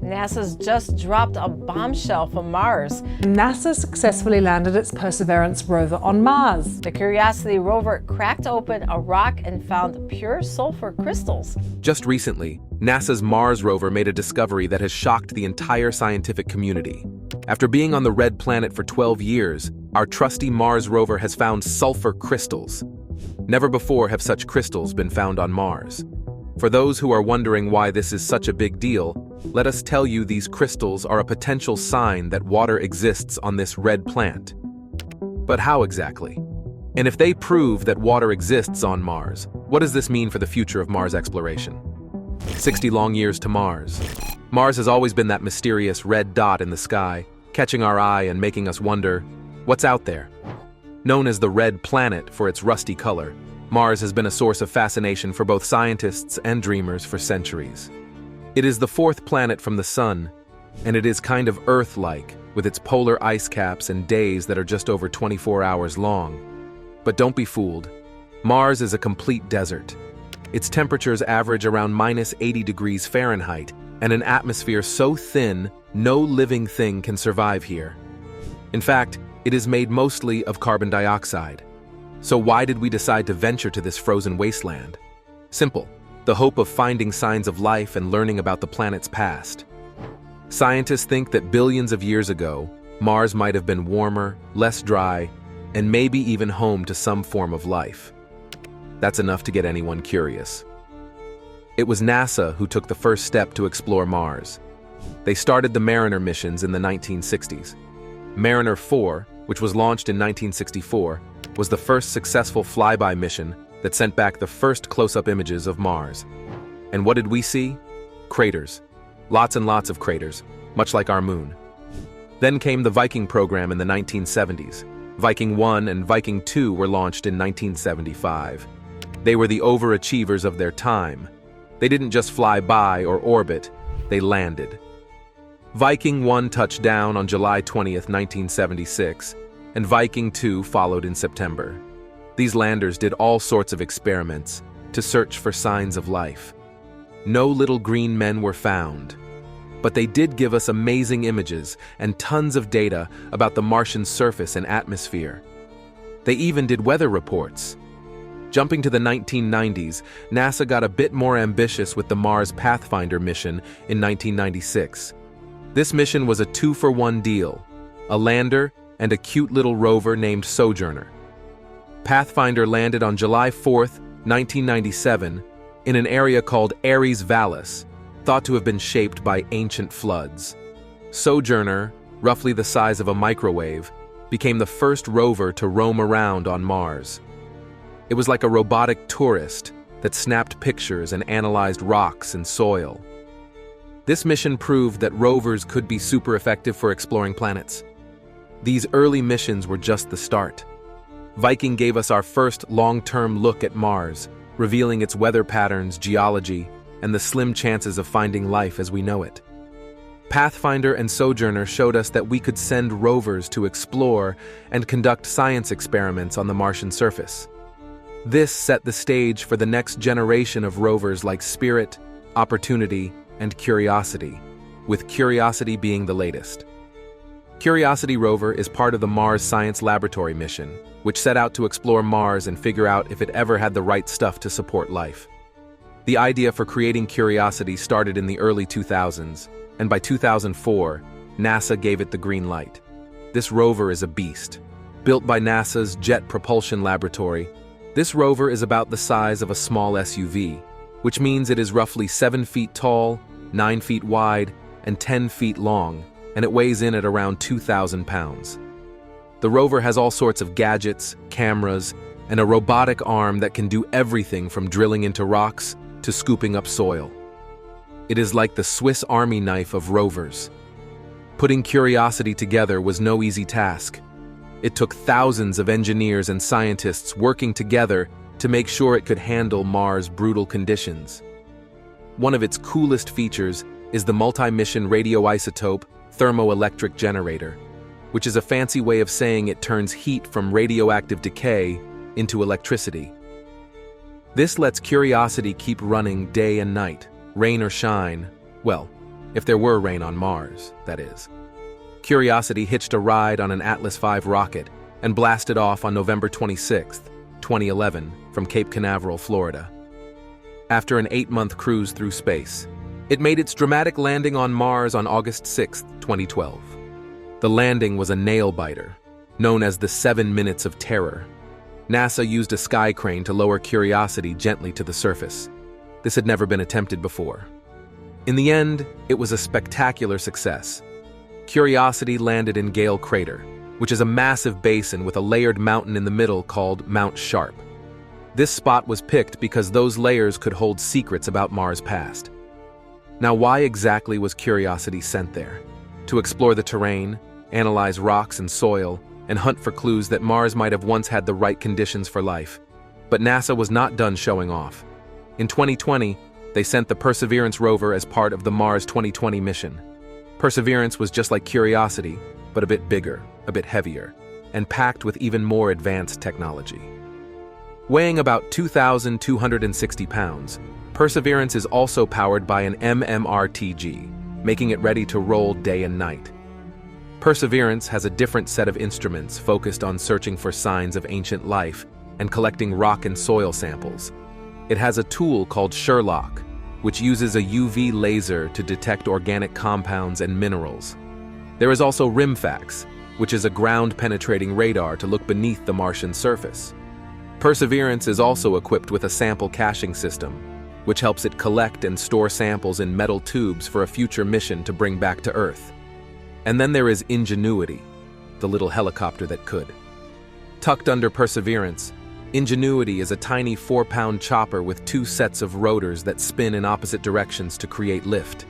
NASA's just dropped a bombshell from Mars. NASA successfully landed its Perseverance rover on Mars. The Curiosity rover cracked open a rock and found pure sulfur crystals. Just recently, NASA's Mars rover made a discovery that has shocked the entire scientific community. After being on the red planet for 12 years, our trusty Mars rover has found sulfur crystals. Never before have such crystals been found on Mars. For those who are wondering why this is such a big deal, let us tell you these crystals are a potential sign that water exists on this red planet. But how exactly? And if they prove that water exists on Mars, what does this mean for the future of Mars exploration? 60 long years to Mars. Mars has always been that mysterious red dot in the sky, catching our eye and making us wonder, what's out there? Known as the red planet for its rusty color, Mars has been a source of fascination for both scientists and dreamers for centuries. It is the fourth planet from the Sun, and it is kind of Earth-like, with its polar ice caps and days that are just over 24 hours long. But don't be fooled. Mars is a complete desert. Its temperatures average around -80 degrees Fahrenheit, and an atmosphere so thin, no living thing can survive here. In fact, it is made mostly of carbon dioxide. So why did we decide to venture to this frozen wasteland? Simple, the hope of finding signs of life and learning about the planet's past. Scientists think that billions of years ago, Mars might have been warmer, less dry, and maybe even home to some form of life. That's enough to get anyone curious. It was NASA who took the first step to explore Mars. They started the Mariner missions in the 1960s. Mariner 4, which was launched in 1964, was the first successful flyby mission that sent back the first close-up images of Mars. And what did we see? Craters. Lots and lots of craters, much like our moon. Then came the Viking program in the 1970s. Viking 1 and Viking 2 were launched in 1975. They were the overachievers of their time. They didn't just fly by or orbit, they landed. Viking 1 touched down on July 20th, 1976, and Viking 2 followed in September. These landers did all sorts of experiments to search for signs of life. No little green men were found, but they did give us amazing images and tons of data about the Martian surface and atmosphere. They even did weather reports. Jumping to the 1990s, NASA got a bit more ambitious with the Mars Pathfinder mission in 1996. This mission was a 2-for-1 deal, a lander and a cute little rover named Sojourner. Pathfinder landed on July 4th, 1997, in an area called Ares Vallis, thought to have been shaped by ancient floods. Sojourner, roughly the size of a microwave, became the first rover to roam around on Mars. It was like a robotic tourist that snapped pictures and analyzed rocks and soil. This mission proved that rovers could be super effective for exploring planets. These early missions were just the start. Viking gave us our first long-term look at Mars, revealing its weather patterns, geology, and the slim chances of finding life as we know it. Pathfinder and Sojourner showed us that we could send rovers to explore and conduct science experiments on the Martian surface. This set the stage for the next generation of rovers like Spirit, Opportunity, and Curiosity, with Curiosity being the latest. Curiosity rover is part of the Mars Science Laboratory mission, which set out to explore Mars and figure out if it ever had the right stuff to support life. The idea for creating Curiosity started in the early 2000s, and by 2004, NASA gave it the green light. This rover is a beast. Built by NASA's Jet Propulsion Laboratory, this rover is about the size of a small SUV, which means it is roughly 7 feet tall, 9 feet wide, and 10 feet long, and it weighs in at around 2,000 pounds. The rover has all sorts of gadgets, cameras, and a robotic arm that can do everything from drilling into rocks to scooping up soil. It is like the Swiss Army knife of rovers. Putting Curiosity together was no easy task. It took thousands of engineers and scientists working together to make sure it could handle Mars' brutal conditions. One of its coolest features is the multi-mission radioisotope thermoelectric generator, which is a fancy way of saying it turns heat from radioactive decay into electricity. This lets Curiosity keep running day and night, rain or shine, well, If there were rain on Mars, that is. Curiosity hitched a ride on an Atlas V rocket and blasted off on November 26, 2011, from Cape Canaveral, Florida. After an 8-month cruise through space, it made its dramatic landing on Mars on August 6, 2012. The landing was a nail-biter, known as the 7 minutes of terror. NASA used a sky crane to lower Curiosity gently to the surface. This had never been attempted before. In the end, it was a spectacular success. Curiosity landed in Gale Crater, which is a massive basin with a layered mountain in the middle called Mount Sharp. This spot was picked because those layers could hold secrets about Mars' past. Now, why exactly was Curiosity sent there? To explore the terrain, analyze rocks and soil, and hunt for clues that Mars might have once had the right conditions for life. But NASA was not done showing off. In 2020, they sent the Perseverance rover as part of the Mars 2020 mission. Perseverance was just like Curiosity, but a bit bigger, a bit heavier, and packed with even more advanced technology. Weighing about 2,260 pounds, Perseverance is also powered by an MMRTG, making it ready to roll day and night. Perseverance has a different set of instruments focused on searching for signs of ancient life and collecting rock and soil samples. It has a tool called Sherlock, which uses a UV laser to detect organic compounds and minerals. There is also RIMFAX, which is a ground-penetrating radar to look beneath the Martian surface. Perseverance is also equipped with a sample caching system, which helps it collect and store samples in metal tubes for a future mission to bring back to Earth. And then there is Ingenuity, the little helicopter that could. Tucked under Perseverance, Ingenuity is a tiny 4-pound chopper with 2 sets of rotors that spin in opposite directions to create lift.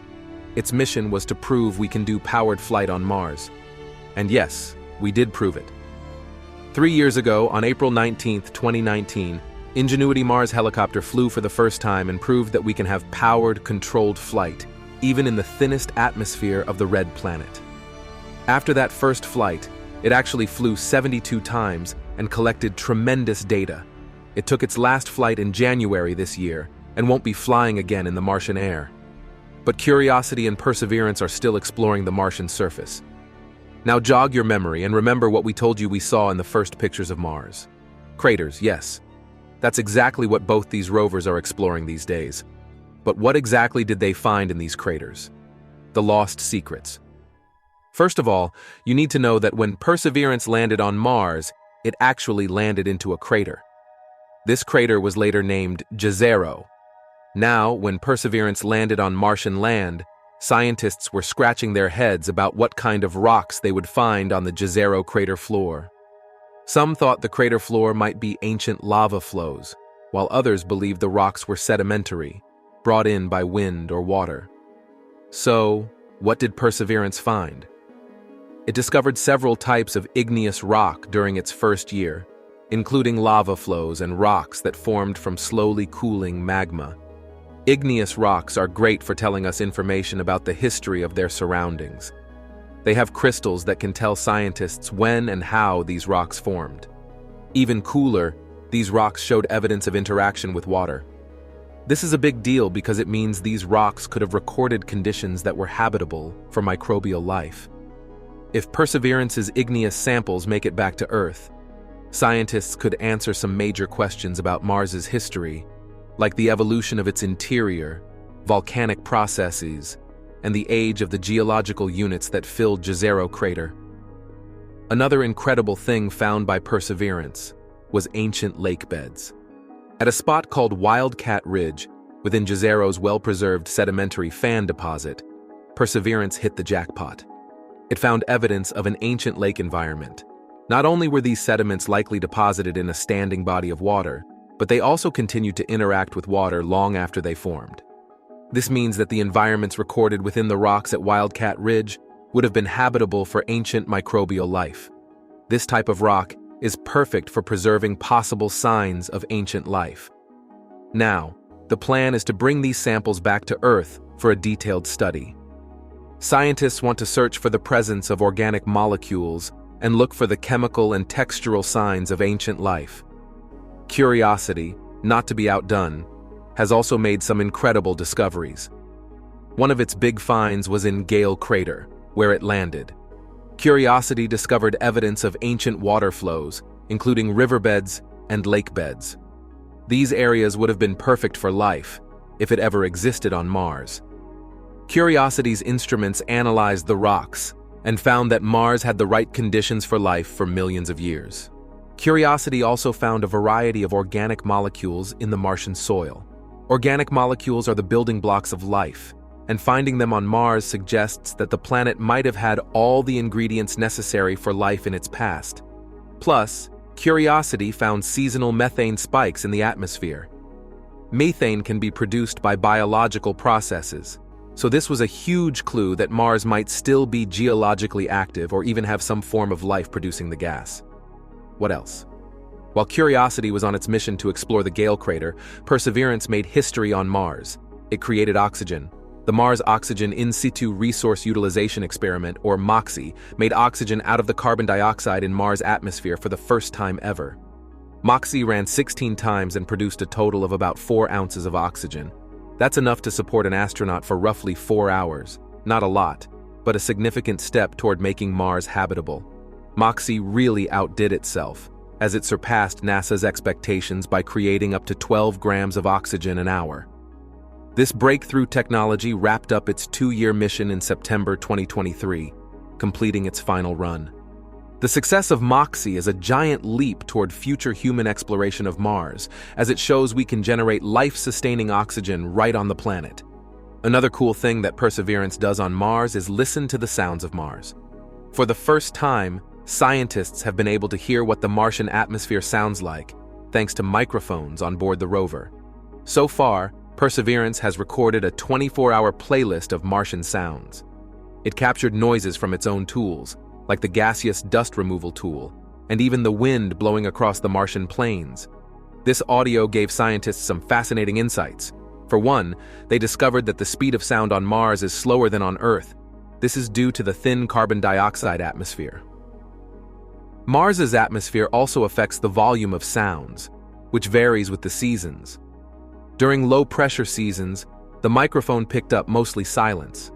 Its mission was to prove we can do powered flight on Mars. And yes, we did prove it. 3 years ago, on April 19, 2019, Ingenuity Mars helicopter flew for the first time and proved that we can have powered, controlled flight, even in the thinnest atmosphere of the red planet. After that first flight, it actually flew 72 times and collected tremendous data. It took its last flight in January this year and won't be flying again in the Martian air. But Curiosity and Perseverance are still exploring the Martian surface. Now jog your memory and remember what we told you we saw in the first pictures of Mars. Craters, yes. That's exactly what both these rovers are exploring these days. But what exactly did they find in these craters? The lost secrets. First of all, you need to know that when Perseverance landed on Mars, it actually landed into a crater. This crater was later named Jezero. Now, when Perseverance landed on Martian land, scientists were scratching their heads about what kind of rocks they would find on the Jezero crater floor. Some thought the crater floor might be ancient lava flows, while others believed the rocks were sedimentary, brought in by wind or water. So, what did Perseverance find? It discovered several types of igneous rock during its first year, including lava flows and rocks that formed from slowly cooling magma. Igneous rocks are great for telling us information about the history of their surroundings. They have crystals that can tell scientists when and how these rocks formed. Even cooler, these rocks showed evidence of interaction with water. This is a big deal because it means these rocks could have recorded conditions that were habitable for microbial life. If Perseverance's igneous samples make it back to Earth, scientists could answer some major questions about Mars's history, like the evolution of its interior, volcanic processes, and the age of the geological units that filled Jezero crater. Another incredible thing found by Perseverance was ancient lake beds. At a spot called Wildcat Ridge, within Jezero's well-preserved sedimentary fan deposit, Perseverance hit the jackpot. It found evidence of an ancient lake environment. Not only were these sediments likely deposited in a standing body of water, but they also continued to interact with water long after they formed. This means that the environments recorded within the rocks at Wildcat Ridge would have been habitable for ancient microbial life. This type of rock is perfect for preserving possible signs of ancient life. Now, the plan is to bring these samples back to Earth for a detailed study. Scientists want to search for the presence of organic molecules and look for the chemical and textural signs of ancient life. Curiosity, not to be outdone, has also made some incredible discoveries. One of its big finds was in Gale Crater, where it landed. Curiosity discovered evidence of ancient water flows, including riverbeds and lake beds. These areas would have been perfect for life, if it ever existed on Mars. Curiosity's instruments analyzed the rocks and found that Mars had the right conditions for life for millions of years. Curiosity also found a variety of organic molecules in the Martian soil. Organic molecules are the building blocks of life, and finding them on Mars suggests that the planet might have had all the ingredients necessary for life in its past. Plus, Curiosity found seasonal methane spikes in the atmosphere. Methane can be produced by biological processes, so this was a huge clue that Mars might still be geologically active or even have some form of life producing the gas. What else? While Curiosity was on its mission to explore the Gale Crater, Perseverance made history on Mars. It created oxygen. The Mars Oxygen In Situ Resource Utilization Experiment, or MOXIE, made oxygen out of the carbon dioxide in Mars' atmosphere for the first time ever. MOXIE ran 16 times and produced a total of about 4 ounces of oxygen. That's enough to support an astronaut for roughly 4 hours. Not a lot, but a significant step toward making Mars habitable. MOXIE really outdid itself, as it surpassed NASA's expectations by creating up to 12 grams of oxygen an hour. This breakthrough technology wrapped up its 2-year mission in September 2023, completing its final run. The success of MOXIE is a giant leap toward future human exploration of Mars, as it shows we can generate life-sustaining oxygen right on the planet. Another cool thing that Perseverance does on Mars is listen to the sounds of Mars. For the first time, scientists have been able to hear what the Martian atmosphere sounds like, thanks to microphones on board the rover. So far, Perseverance has recorded a 24-hour playlist of Martian sounds. It captured noises from its own tools, like the gaseous dust removal tool, and even the wind blowing across the Martian plains. This audio gave scientists some fascinating insights. For one, they discovered that the speed of sound on Mars is slower than on Earth. This is due to the thin carbon dioxide atmosphere. Mars's atmosphere also affects the volume of sounds, which varies with the seasons. During low-pressure seasons, the microphone picked up mostly silence.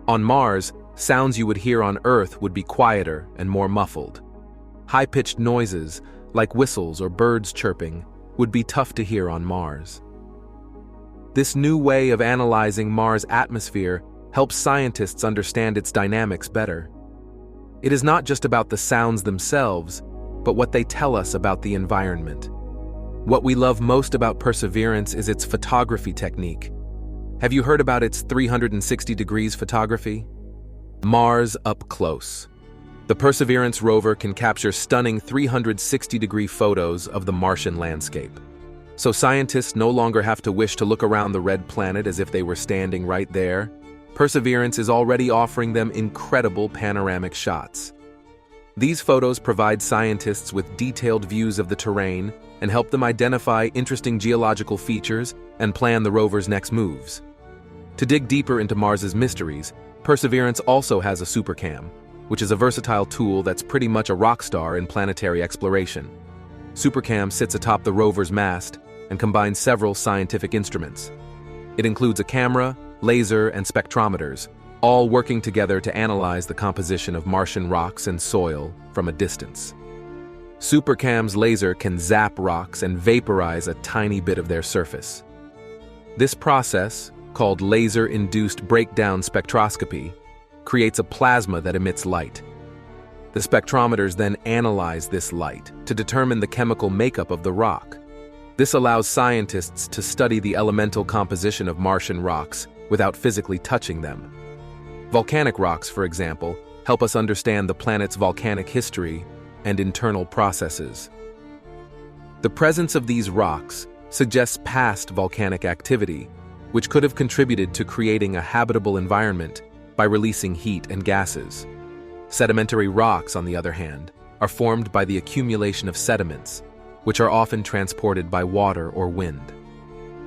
On Mars, sounds you would hear on Earth would be quieter and more muffled. High-pitched noises, like whistles or birds chirping, would be tough to hear on Mars. This new way of analyzing Mars' atmosphere helps scientists understand its dynamics better. It is not just about the sounds themselves, but what they tell us about the environment. What we love most about Perseverance is its photography technique. Have you heard about its 360 degrees photography? Mars up close. The Perseverance rover can capture stunning 360-degree photos of the Martian landscape. So scientists no longer have to wish to look around the red planet as if they were standing right there. Perseverance is already offering them incredible panoramic shots. These photos provide scientists with detailed views of the terrain and help them identify interesting geological features and plan the rover's next moves. To dig deeper into Mars's mysteries, Perseverance also has a supercam, which is a versatile tool that's pretty much a rock star in planetary exploration. Supercam sits atop the rover's mast and combines several scientific instruments. It includes a camera, laser, and spectrometers, all working together to analyze the composition of Martian rocks and soil from a distance. Supercam's laser can zap rocks and vaporize a tiny bit of their surface. This process, called laser-induced breakdown spectroscopy, creates a plasma that emits light. The spectrometers then analyze this light to determine the chemical makeup of the rock. This allows scientists to study the elemental composition of Martian rocks without physically touching them. Volcanic rocks, for example, help us understand the planet's volcanic history and internal processes. The presence of these rocks suggests past volcanic activity, which could have contributed to creating a habitable environment by releasing heat and gases. Sedimentary rocks, on the other hand, are formed by the accumulation of sediments, which are often transported by water or wind.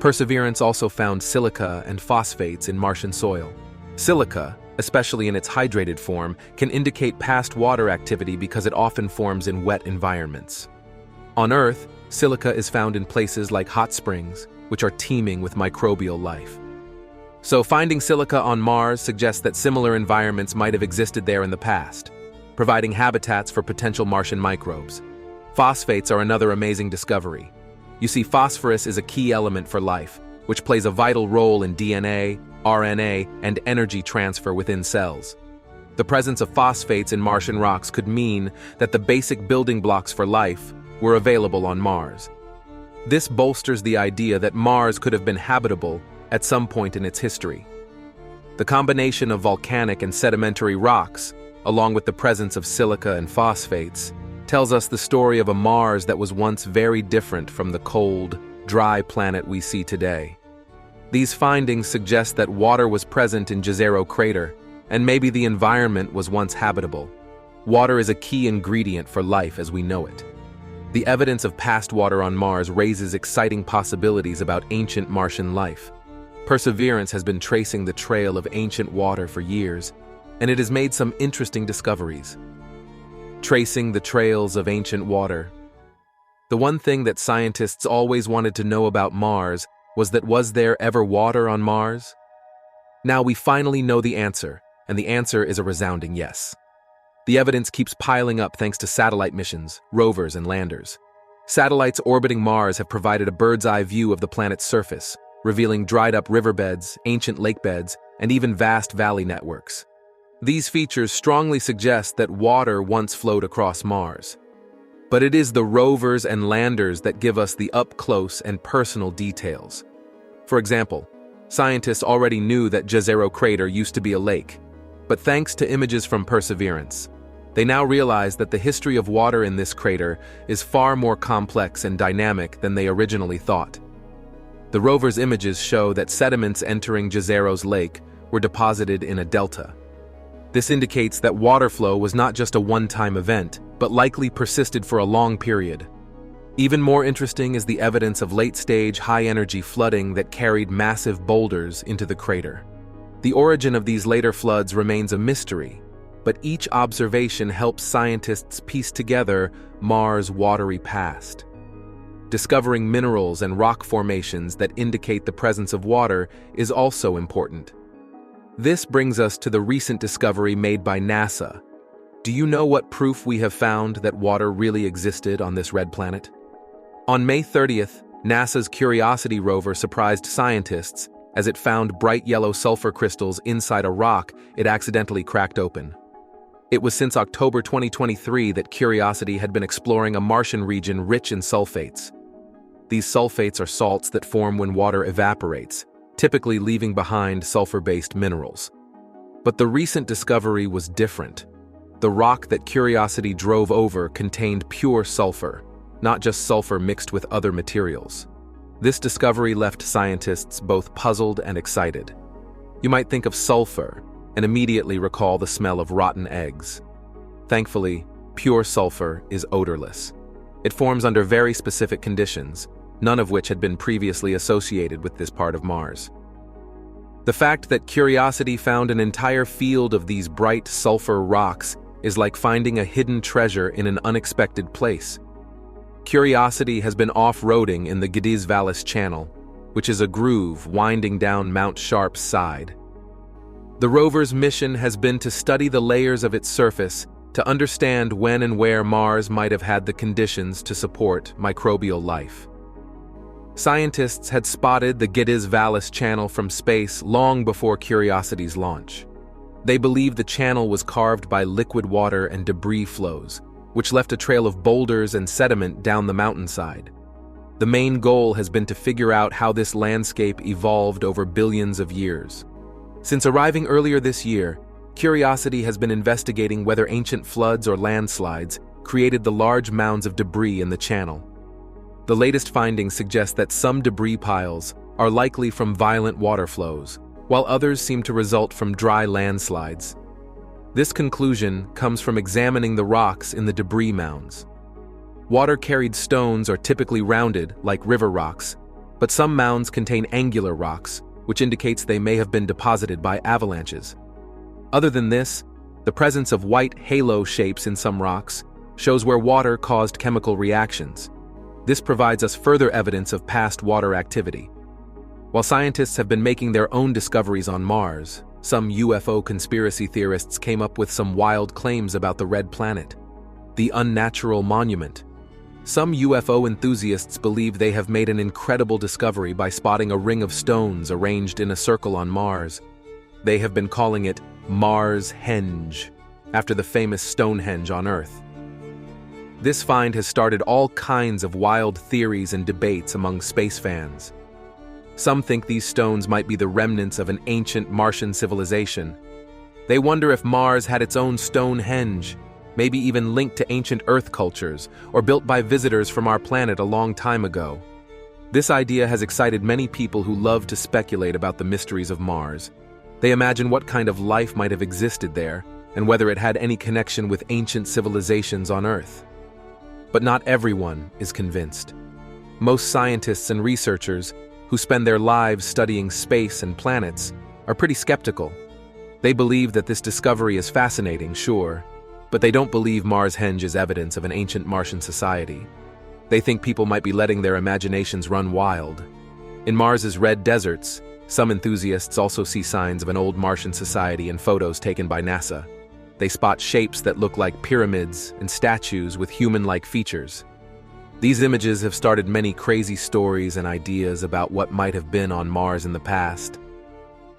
Perseverance also found silica and phosphates in Martian soil. Silica, especially in its hydrated form, can indicate past water activity because it often forms in wet environments. On Earth, silica is found in places like hot springs, which are teeming with microbial life. So finding silica on Mars suggests that similar environments might have existed there in the past, providing habitats for potential Martian microbes. Phosphates are another amazing discovery. You see, phosphorus is a key element for life, which plays a vital role in DNA, RNA, and energy transfer within cells. The presence of phosphates in Martian rocks could mean that the basic building blocks for life were available on Mars. This bolsters the idea that Mars could have been habitable at some point in its history. The combination of volcanic and sedimentary rocks, along with the presence of silica and phosphates, tells us the story of a Mars that was once very different from the cold, dry planet we see today. These findings suggest that water was present in Jezero crater, and maybe the environment was once habitable. Water is a key ingredient for life as we know it. The evidence of past water on Mars raises exciting possibilities about ancient Martian life. Perseverance has been tracing the trail of ancient water for years, and it has made some interesting discoveries. Tracing the trails of ancient water. The one thing that scientists always wanted to know about Mars was there ever water on Mars? Now we finally know the answer, and the answer is a resounding yes. The evidence keeps piling up thanks to satellite missions, rovers, and landers. Satellites orbiting Mars have provided a bird's-eye view of the planet's surface, revealing dried-up riverbeds, ancient lakebeds, and even vast valley networks. These features strongly suggest that water once flowed across Mars. But it is the rovers and landers that give us the up-close and personal details. For example, scientists already knew that Jezero crater used to be a lake, but thanks to images from Perseverance, they now realize that the history of water in this crater is far more complex and dynamic than they originally thought. The rover's images show that sediments entering Jezero's lake were deposited in a delta. This indicates that water flow was not just a one-time event, but likely persisted for a long period. Even more interesting is the evidence of late-stage, high-energy flooding that carried massive boulders into the crater. The origin of these later floods remains a mystery, but each observation helps scientists piece together Mars' watery past. Discovering minerals and rock formations that indicate the presence of water is also important. This brings us to the recent discovery made by NASA. Do you know what proof we have found that water really existed on this red planet? On May 30th, NASA's Curiosity rover surprised scientists as it found bright yellow sulfur crystals inside a rock it accidentally cracked open. It was since October 2023 that Curiosity had been exploring a Martian region rich in sulfates. These sulfates are salts that form when water evaporates, typically leaving behind sulfur-based minerals. But the recent discovery was different. The rock that Curiosity drove over contained pure sulfur, not just sulfur mixed with other materials. This discovery left scientists both puzzled and excited. You might think of sulfur and immediately recall the smell of rotten eggs. Thankfully, pure sulfur is odorless. It forms under very specific conditions, none of which had been previously associated with this part of Mars. The fact that Curiosity found an entire field of these bright sulfur rocks is like finding a hidden treasure in an unexpected place. Curiosity has been off-roading in the Gediz Vallis Channel, which is a groove winding down Mount Sharp's side. The rover's mission has been to study the layers of its surface to understand when and where Mars might have had the conditions to support microbial life. Scientists had spotted the Gediz Vallis Channel from space long before Curiosity's launch. They believe the channel was carved by liquid water and debris flows, which left a trail of boulders and sediment down the mountainside. The main goal has been to figure out how this landscape evolved over billions of years. Since arriving earlier this year, Curiosity has been investigating whether ancient floods or landslides created the large mounds of debris in the channel. The latest findings suggest that some debris piles are likely from violent water flows, while others seem to result from dry landslides. This conclusion comes from examining the rocks in the debris mounds. Water-carried stones are typically rounded, like river rocks, but some mounds contain angular rocks, which indicates they may have been deposited by avalanches. Other than this, the presence of white halo shapes in some rocks shows where water caused chemical reactions. This provides us further evidence of past water activity. While scientists have been making their own discoveries on Mars, some UFO conspiracy theorists came up with some wild claims about the red planet, the unnatural monument. Some UFO enthusiasts believe they have made an incredible discovery by spotting a ring of stones arranged in a circle on Mars. They have been calling it Marshenge, after the famous Stonehenge on Earth. This find has started all kinds of wild theories and debates among space fans. Some think these stones might be the remnants of an ancient Martian civilization. They wonder if Mars had its own Stonehenge, maybe even linked to ancient Earth cultures, or built by visitors from our planet a long time ago. This idea has excited many people who love to speculate about the mysteries of Mars. They imagine what kind of life might have existed there, and whether it had any connection with ancient civilizations on Earth. But not everyone is convinced. Most scientists and researchers, who spend their lives studying space and planets, are pretty skeptical. They believe that this discovery is fascinating, sure, but they don't believe Marshenge is evidence of an ancient Martian society. They think people might be letting their imaginations run wild. In Mars's red deserts, some enthusiasts also see signs of an old Martian society in photos taken by NASA. They spot shapes that look like pyramids and statues with human-like features. These images have started many crazy stories and ideas about what might have been on Mars in the past.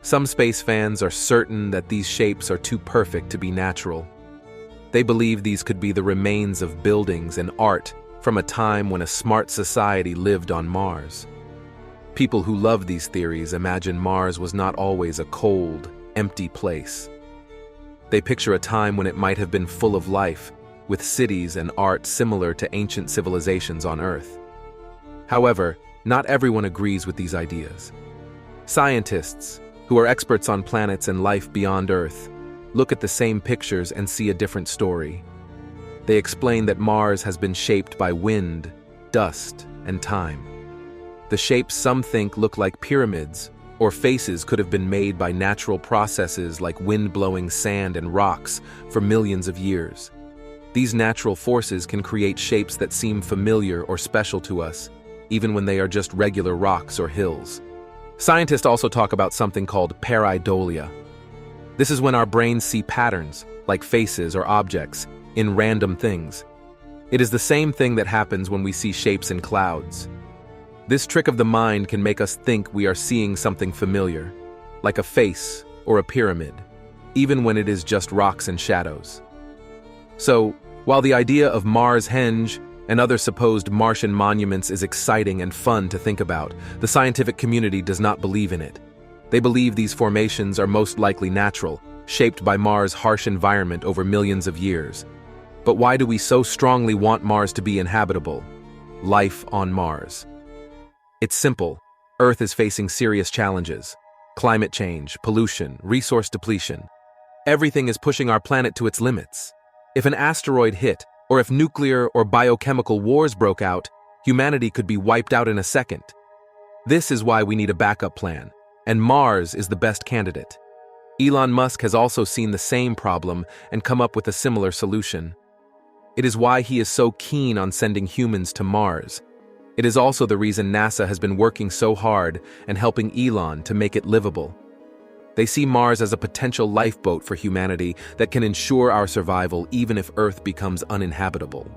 Some space fans are certain that these shapes are too perfect to be natural. They believe these could be the remains of buildings and art from a time when a smart society lived on Mars. People who love these theories imagine Mars was not always a cold, empty place. They picture a time when it might have been full of life, with cities and art similar to ancient civilizations on Earth. However, not everyone agrees with these ideas. Scientists, who are experts on planets and life beyond Earth, look at the same pictures and see a different story. They explain that Mars has been shaped by wind, dust, and time. The shapes some think look like pyramids, or faces could have been made by natural processes like wind-blowing sand and rocks for millions of years. These natural forces can create shapes that seem familiar or special to us, even when they are just regular rocks or hills. Scientists also talk about something called pareidolia. This is when our brains see patterns, like faces or objects, in random things. It is the same thing that happens when we see shapes in clouds. This trick of the mind can make us think we are seeing something familiar, like a face or a pyramid, even when it is just rocks and shadows. So, while the idea of Marshenge and other supposed Martian monuments is exciting and fun to think about, the scientific community does not believe in it. They believe these formations are most likely natural, shaped by Mars' harsh environment over millions of years. But why do we so strongly want Mars to be inhabitable? Life on Mars. It's simple. Earth is facing serious challenges. Climate change, pollution, resource depletion. Everything is pushing our planet to its limits. If an asteroid hit, or if nuclear or biochemical wars broke out, humanity could be wiped out in a second. This is why we need a backup plan, and Mars is the best candidate. Elon Musk has also seen the same problem and come up with a similar solution. It is why he is so keen on sending humans to Mars. It is also the reason NASA has been working so hard and helping Elon to make it livable. They see Mars as a potential lifeboat for humanity that can ensure our survival even if Earth becomes uninhabitable.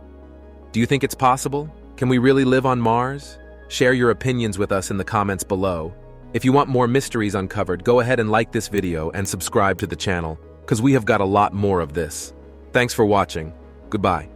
Do you think it's possible? Can we really live on Mars? Share your opinions with us in the comments below. If you want more mysteries uncovered, go ahead and like this video and subscribe to the channel, because we have got a lot more of this. Thanks for watching. Goodbye.